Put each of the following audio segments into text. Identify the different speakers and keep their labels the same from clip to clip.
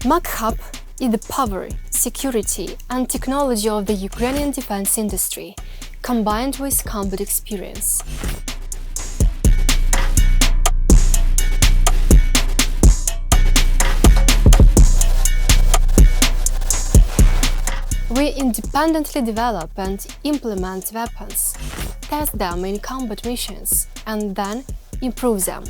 Speaker 1: MacHub is the power, security, and technology of the Ukrainian defense industry, combined with combat experience. We independently develop and implement weapons, test them in combat missions, and then improve them.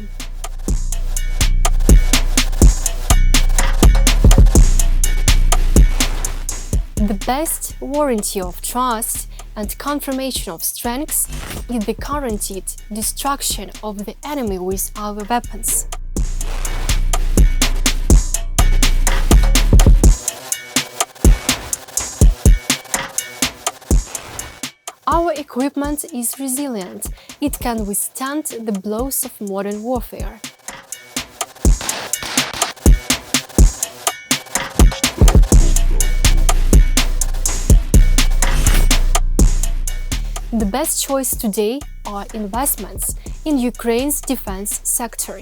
Speaker 1: The best warranty of trust and confirmation of strength is the guaranteed destruction of the enemy with our weapons. Our equipment is resilient. It can withstand the blows of modern warfare. The best choice today are investments in Ukraine's defense sector.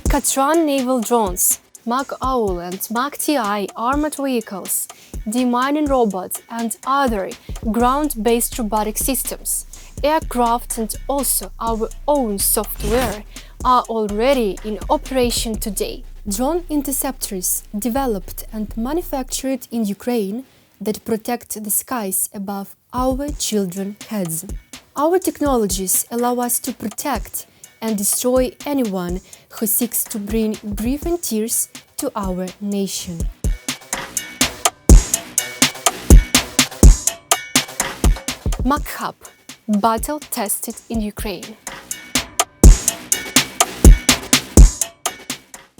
Speaker 1: Katran naval drones, Mach-Owl and Mach-TI armored vehicles, demining robots and other ground-based robotic systems, aircraft and also our own software are already in operation today. Drone interceptors developed and manufactured in Ukraine that protect the skies above our children's heads. Our technologies allow us to protect and destroy anyone who seeks to bring grief and tears to our nation. MacHub, battle tested in Ukraine.